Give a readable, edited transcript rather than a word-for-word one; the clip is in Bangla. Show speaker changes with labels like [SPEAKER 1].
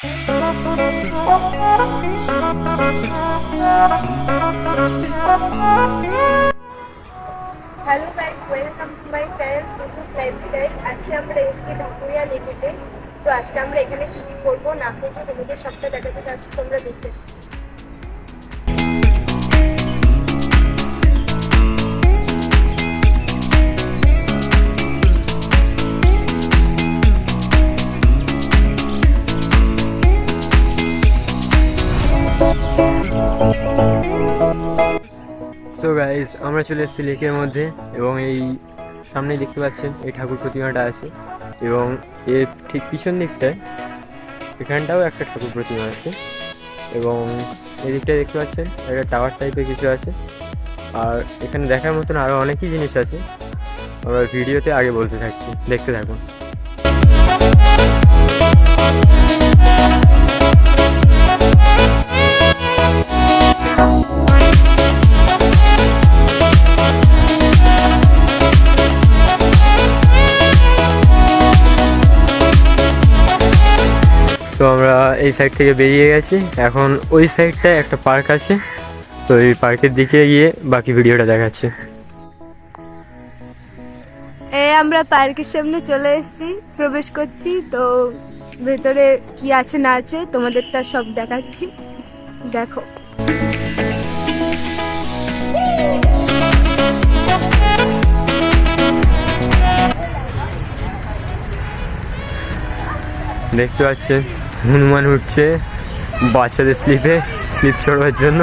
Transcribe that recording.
[SPEAKER 1] Hello guys, welcome to my channel Putus lifestyle. আজকে আমরা এসেছি ঢাকুরিয়া লেকেতে। তো আজকে আমরা এখানে কি কি করবো না করবো তোমাদের সবটা দেখাতে চাচ্ছি, তোমরা দেখতে।
[SPEAKER 2] সো গাইজ, আমরা চলে এসেছি লেকের মধ্যে এবং এই সামনে দেখতে পাচ্ছেন এই ঠাকুর প্রতিমাটা আছে এবং এর ঠিক পিছন দিকটায় এখানটাও একটা ঠাকুর প্রতিমা আছে এবং এই দিকটায় দেখতে পাচ্ছেন একটা টাওয়ার টাইপের কিছু আছে। আর এখানে দেখার মতন আরও অনেকই জিনিস আছে, আমরা ভিডিওতে আগে বলতে থাকছি, দেখতে থাকুন। তো আমরা এই সাইড থেকে বেরিয়ে গেছি, এখন ওই সাইডটায় একটা পার্ক আছে, তো এই পার্কের দিকে গিয়ে বাকি ভিডিওটা দেখাচ্ছি।
[SPEAKER 1] আমরা পার্কের সামনে চলে এসেছি, প্রবেশ করছি। তো ভেতরে কি আছে না আছে তোমাদেরটা সব দেখাচ্ছি, দেখো।
[SPEAKER 2] দেখতে পাচ্ছেন হনুমান উঠছে বাচ্চাদের স্লিপ চড়বার জন্য।